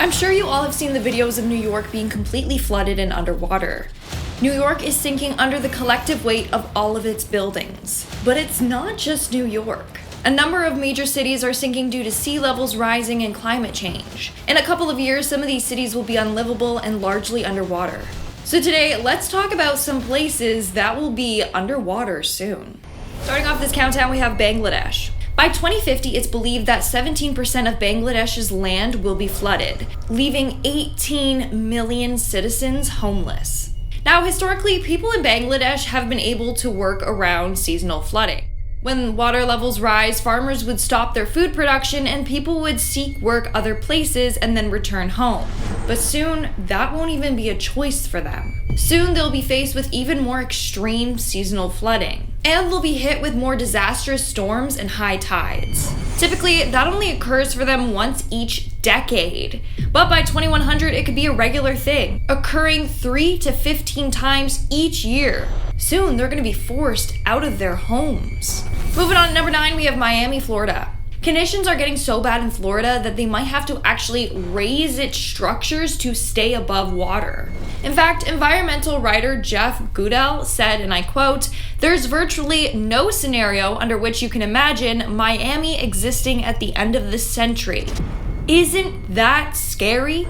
I'm sure you all have seen the videos of New York being completely flooded and underwater. New York is sinking under the collective weight of all of its buildings. But it's not just New York. A number of major cities are sinking due to sea levels rising and climate change. In a couple of years, some of these cities will be unlivable and largely underwater. So today, let's talk about some places that will be underwater soon. Starting off this countdown, we have Bangladesh. By 2050, it's believed that 17% of Bangladesh's land will be flooded, leaving 18 million citizens homeless. Now, historically, people in Bangladesh have been able to work around seasonal flooding. When water levels rise, farmers would stop their food production and people would seek work other places and then return home. But soon, that won't even be a choice for them. Soon, they'll be faced with even more extreme seasonal flooding. And they'll be hit with more disastrous storms and high tides. Typically, that only occurs for them once each decade. But by 2100, it could be a regular thing, occurring 3 to 15 times each year. Soon, they're going to be forced out of their homes. Moving on to number 9, we have Miami, Florida. Conditions are getting so bad in Florida that they might have to actually raise its structures to stay above water. In fact, environmental writer Jeff Goodell said, and I quote, "There's virtually no scenario under which you can imagine Miami existing at the end of this century." Isn't that scary?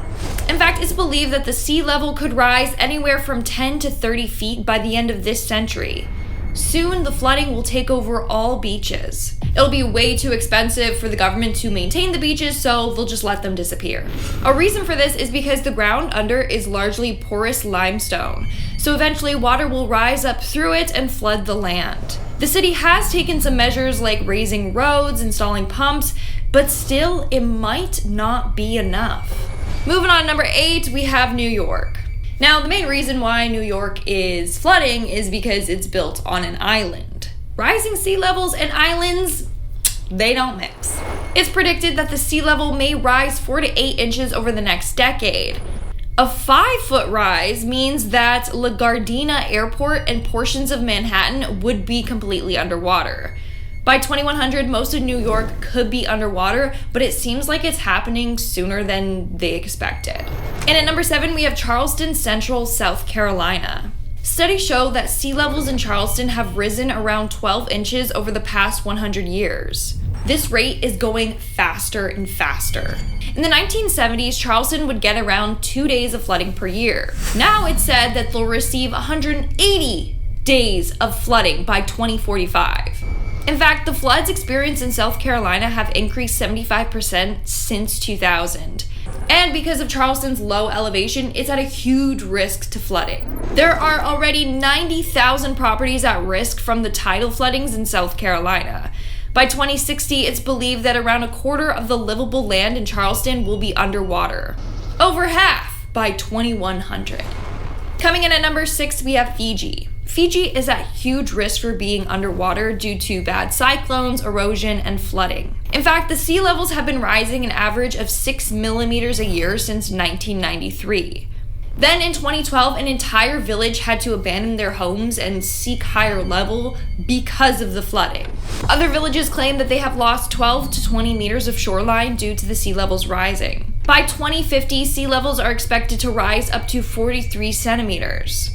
In fact, it's believed that the sea level could rise anywhere from 10 to 30 feet by the end of this century. Soon, the flooding will take over all beaches. It'll be way too expensive for the government to maintain the beaches, so they'll just let them disappear. A reason for this is because the ground under is largely porous limestone, so eventually water will rise up through it and flood the land. The city has taken some measures like raising roads, installing pumps, but still, it might not be enough. Moving on to number 8, we have New York. Now, the main reason why New York is flooding is because it's built on an island. Rising sea levels and islands, they don't mix. It's predicted that the sea level may rise 4 to 8 inches over the next decade. A 5-foot rise means that LaGuardia Airport and portions of Manhattan would be completely underwater. By 2100, most of New York could be underwater, but it seems like it's happening sooner than they expected. And at number 7, we have Charleston, Central, South Carolina. Studies show that sea levels in Charleston have risen around 12 inches over the past 100 years. This rate is going faster and faster. In the 1970s, Charleston would get around 2 days of flooding per year. Now it's said that they'll receive 180 days of flooding by 2045. In fact, the floods experienced in South Carolina have increased 75% since 2000. And because of Charleston's low elevation, it's at a huge risk to flooding. There are already 90,000 properties at risk from the tidal floodings in South Carolina. By 2060, it's believed that around a quarter of the livable land in Charleston will be underwater. Over half by 2100. Coming in at number 6, we have Fiji. Fiji is at huge risk for being underwater due to bad cyclones, erosion, and flooding. In fact, the sea levels have been rising an average of 6 millimeters a year since 1993. Then in 2012, an entire village had to abandon their homes and seek higher level because of the flooding. Other villages claim that they have lost 12 to 20 meters of shoreline due to the sea levels rising. By 2050, sea levels are expected to rise up to 43 centimeters.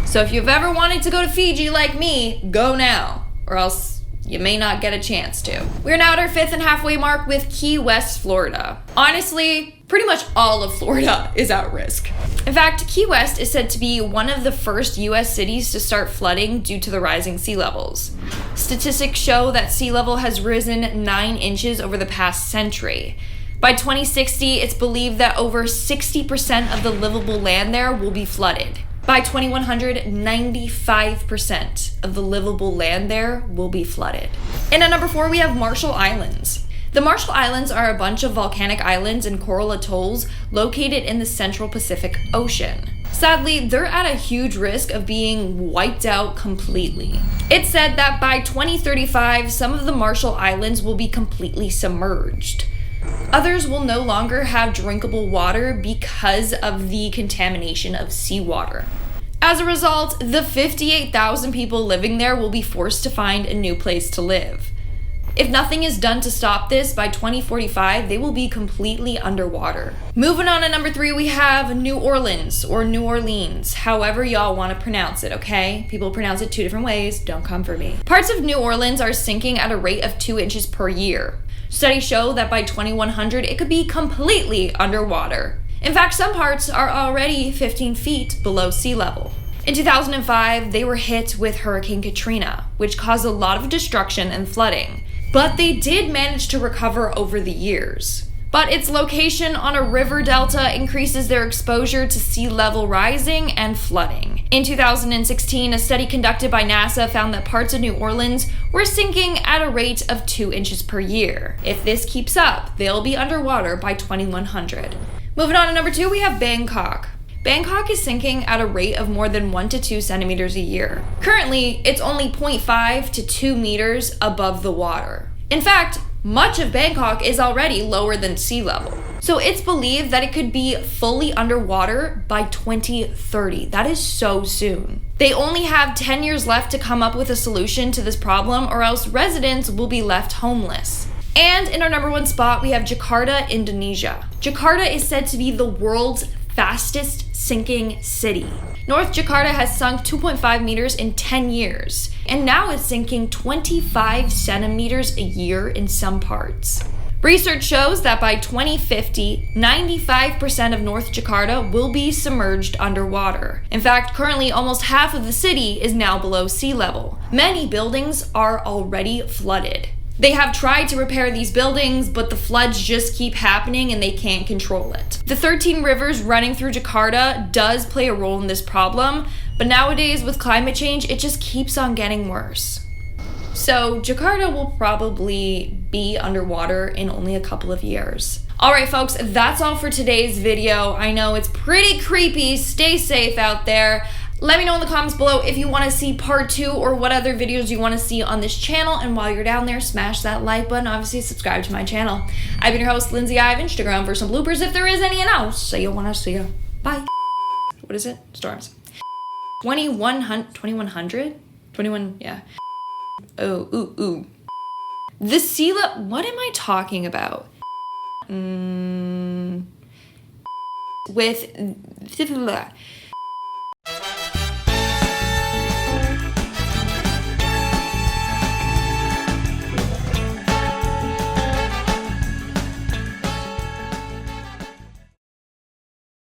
So if you've ever wanted to go to Fiji like me, go now, or else you may not get a chance to. We're now at our 5th and halfway mark with Key West, Florida. Honestly, pretty much all of Florida is at risk. In fact, Key West is said to be one of the first US cities to start flooding due to the rising sea levels. Statistics show that sea level has risen 9 inches over the past century. By 2060, it's believed that over 60% of the livable land there will be flooded. By 2100, 95% of the livable land there will be flooded. And at number 4, we have Marshall Islands. The Marshall Islands are a bunch of volcanic islands and coral atolls located in the central Pacific Ocean. Sadly, they're at a huge risk of being wiped out completely. It's said that by 2035, some of the Marshall Islands will be completely submerged. Others will no longer have drinkable water because of the contamination of seawater. As a result, the 58,000 people living there will be forced to find a new place to live. If nothing is done to stop this, by 2045, they will be completely underwater. Moving on to number 3, we have New Orleans, or New Orleans, however y'all want to pronounce it, okay? People pronounce it 2 different ways, don't come for me. Parts of New Orleans are sinking at a rate of 2 inches per year. Studies show that by 2100, it could be completely underwater. In fact, some parts are already 15 feet below sea level. In 2005, they were hit with Hurricane Katrina, which caused a lot of destruction and flooding. But they did manage to recover over the years. But its location on a river delta increases their exposure to sea level rising and flooding. In 2016, a study conducted by NASA found that parts of New Orleans were sinking at a rate of 2 inches per year. If this keeps up, they'll be underwater by 2100. Moving on to number 2, we have Bangkok. Bangkok is sinking at a rate of more than 1 to 2 centimeters a year. Currently, it's only 0.5 to 2 meters above the water. In fact, much of Bangkok is already lower than sea level. So it's believed that it could be fully underwater by 2030. That is so soon. They only have 10 years left to come up with a solution to this problem, or else residents will be left homeless. And in our number 1 spot, we have Jakarta, Indonesia. Jakarta is said to be the world's fastest sinking city. North Jakarta has sunk 2.5 meters in 10 years, and now it's sinking 25 centimeters a year in some parts. Research shows that by 2050, 95% of North Jakarta will be submerged underwater. In fact, currently almost half of the city is now below sea level. Many buildings are already flooded. They have tried to repair these buildings, but the floods just keep happening and they can't control it. The 13 rivers running through Jakarta does play a role in this problem, but nowadays with climate change, it just keeps on getting worse. So Jakarta will probably be underwater in only a couple of years. Alright folks, that's all for today's video. I know it's pretty creepy. Stay safe out there. Let me know in the comments below if you want to see part 2 or what other videos you want to see on this channel. And while you're down there, smash that like button. Obviously, subscribe to my channel. I've been your host, Lindsay. I have Instagram for some bloopers if there is any, and I'll see you when I see you. Bye. What is it? Storms. 2100? 21, yeah. Oh, ooh. The sea level, what am I talking about? With...